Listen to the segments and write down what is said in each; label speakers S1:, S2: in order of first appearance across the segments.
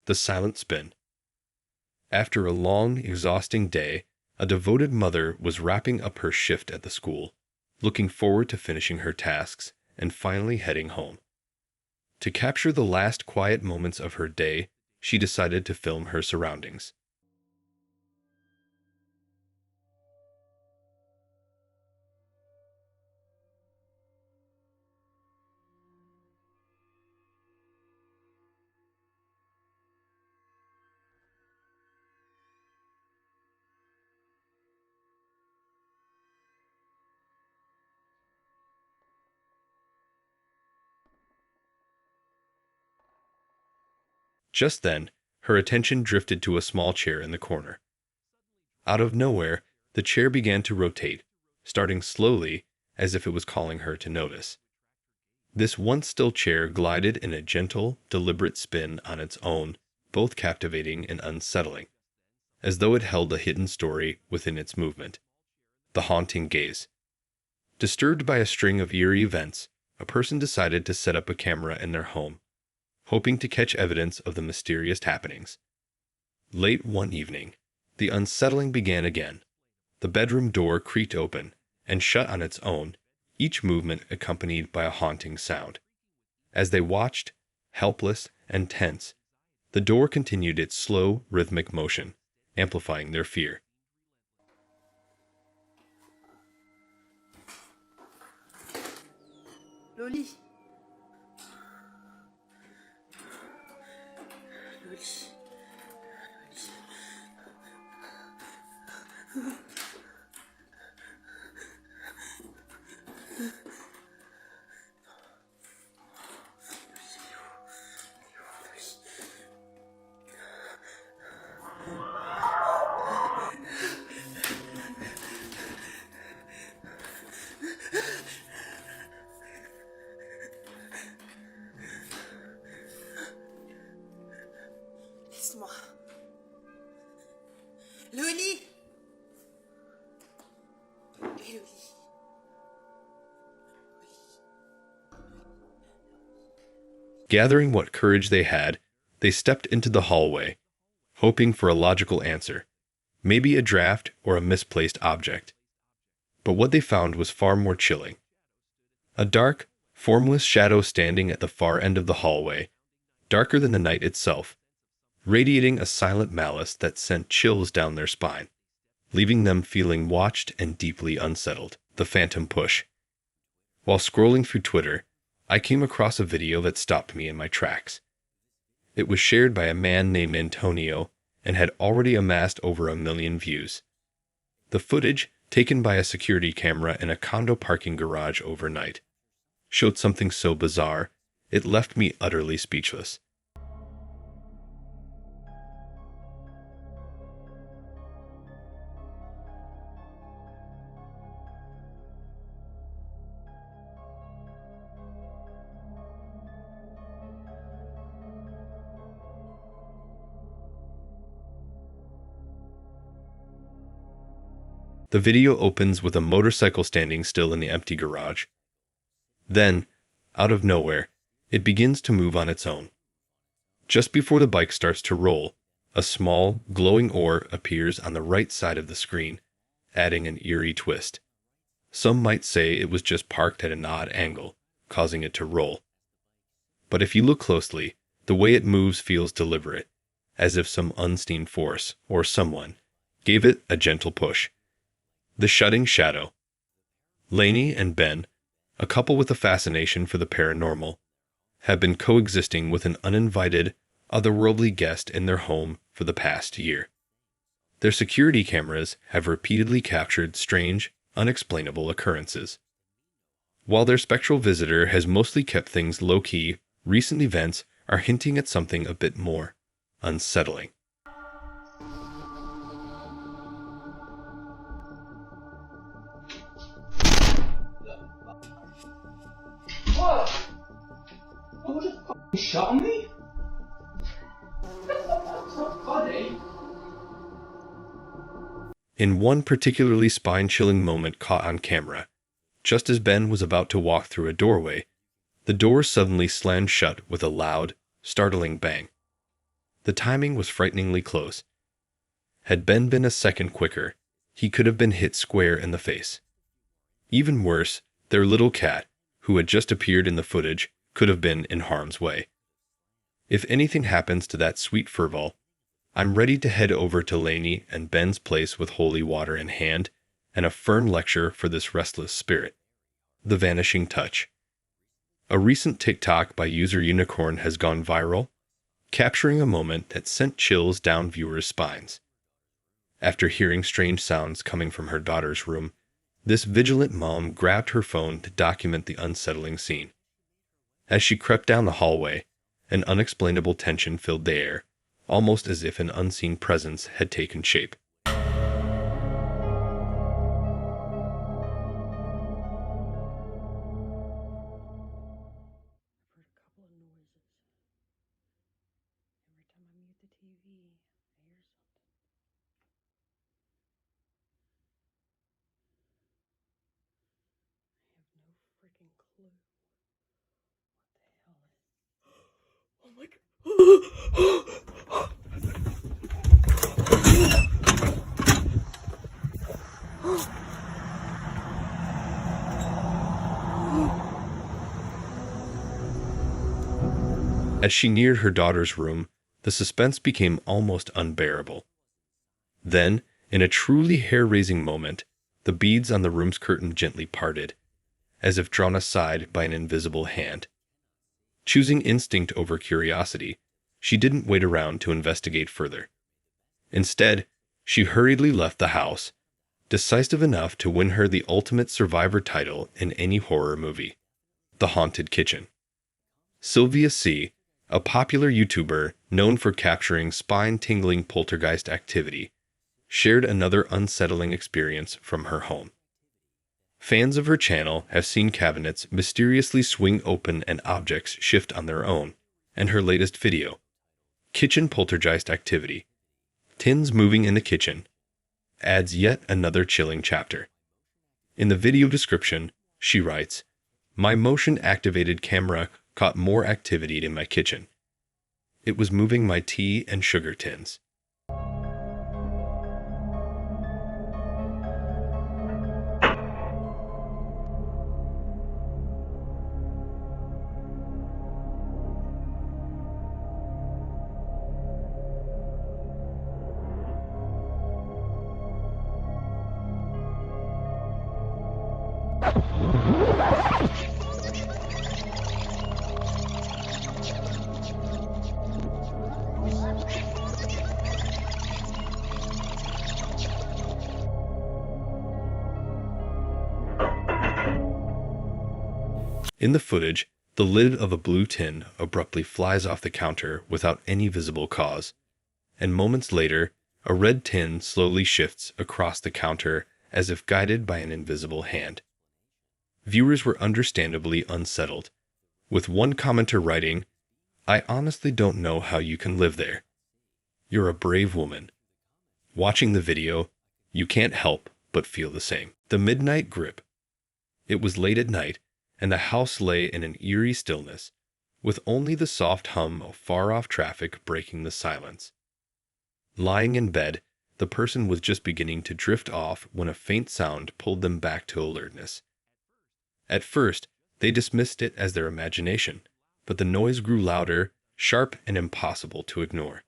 S1: The silent spin. After a long, exhausting day, a devoted mother was wrapping up her shift at the school, looking forward to finishing her tasks and finally heading home. To capture the last quiet moments of her day, she decided to film her surroundings. Just then, her attention drifted to a small chair in the corner. Out of nowhere, the chair began to rotate, starting slowly as if it was calling her to notice. This once still chair glided in a gentle, deliberate spin on its own, both captivating and unsettling, as though it held a hidden story within its movement. The haunting gaze. Disturbed by a string of eerie events, a person decided to set up a camera in their home, hoping to catch evidence of the mysterious happenings. Late one evening, the unsettling began again. The bedroom door creaked open and shut on its own, each movement accompanied by a haunting sound. As they watched, helpless and tense, the door continued its slow, rhythmic motion, amplifying their fear.
S2: Loli. Loli. Laisse-moi. Loli. Loli.
S1: Gathering what courage they had, they stepped into the hallway, hoping for a logical answer, maybe a draft or a misplaced object. But what they found was far more chilling. A dark, formless shadow standing at the far end of the hallway, darker than the night itself, radiating a silent malice that sent chills down their spine, leaving them feeling watched and deeply unsettled. The phantom push. While scrolling through Twitter, I came across a video that stopped me in my tracks. It was shared by a man named Antonio and had already amassed over 1 million views. The footage, taken by a security camera in a condo parking garage overnight, showed something so bizarre, it left me utterly speechless. The video opens with a motorcycle standing still in the empty garage. Then, out of nowhere, it begins to move on its own. Just before the bike starts to roll, a small, glowing orb appears on the right side of the screen, adding an eerie twist. Some might say it was just parked at an odd angle, causing it to roll. But if you look closely, the way it moves feels deliberate, as if some unseen force, or someone, gave it a gentle push. The shutting shadow. Lainey and Ben, a couple with a fascination for the paranormal, have been coexisting with an uninvited, otherworldly guest in their home for the past year. Their security cameras have repeatedly captured strange, unexplainable occurrences. While their spectral visitor has mostly kept things low-key, recent events are hinting at something a bit more unsettling.
S3: What? Oh, just f***ing shot on me? That's not funny.
S1: In one particularly spine-chilling moment caught on camera, just as Ben was about to walk through a doorway, the door suddenly slammed shut with a loud, startling bang. The timing was frighteningly close. Had Ben been a second quicker, he could have been hit square in the face. Even worse, their little cat, who had just appeared in the footage, could have been in harm's way. If anything happens to that sweet furval, I'm ready to head over to Lainey and Ben's place with holy water in hand and a firm lecture for this restless spirit. The Vanishing Touch. A recent TikTok by user Unicorn has gone viral, capturing a moment that sent chills down viewers' spines. After hearing strange sounds coming from her daughter's room, this vigilant mom grabbed her phone to document the unsettling scene. As she crept down the hallway, an unexplainable tension filled the air, almost as if an unseen presence had taken shape. As she neared her daughter's room, the suspense became almost unbearable. Then, in a truly hair-raising moment, the beads on the room's curtain gently parted, as if drawn aside by an invisible hand. Choosing instinct over curiosity, she didn't wait around to investigate further. Instead, she hurriedly left the house, decisive enough to win her the ultimate survivor title in any horror movie: The Haunted Kitchen. Sylvia C., a popular YouTuber known for capturing spine-tingling poltergeist activity, shared another unsettling experience from her home. Fans of her channel have seen cabinets mysteriously swing open and objects shift on their own, and her latest video, Kitchen Poltergeist Activity, Tins Moving in the Kitchen, adds yet another chilling chapter. In the video description, she writes, "My motion-activated camera caught more activity in my kitchen. It was moving my tea and sugar tins." In the footage, the lid of a blue tin abruptly flies off the counter without any visible cause, and moments later, a red tin slowly shifts across the counter as if guided by an invisible hand. Viewers were understandably unsettled, with one commenter writing, "I honestly don't know how you can live there. You're a brave woman." Watching the video, you can't help but feel the same. The midnight grip. It was late at night, and the house lay in an eerie stillness, with only the soft hum of far-off traffic breaking the silence. Lying in bed, the person was just beginning to drift off when a faint sound pulled them back to alertness. At first, they dismissed it as their imagination, but the noise grew louder, sharp, and impossible to ignore.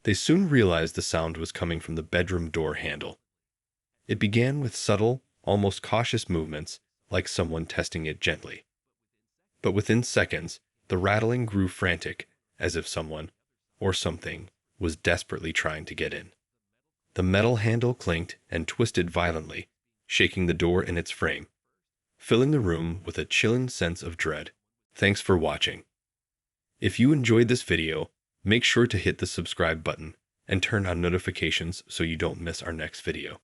S1: They soon realized the sound was coming from the bedroom door handle. It began with subtle, almost cautious movements, like someone testing it gently. But within seconds, the rattling grew frantic, as if someone, or something, was desperately trying to get in. The metal handle clinked and twisted violently, shaking the door in its frame, filling the room with a chilling sense of dread. Thanks for watching. If you enjoyed this video, make sure to hit the subscribe button and turn on notifications so you don't miss our next video.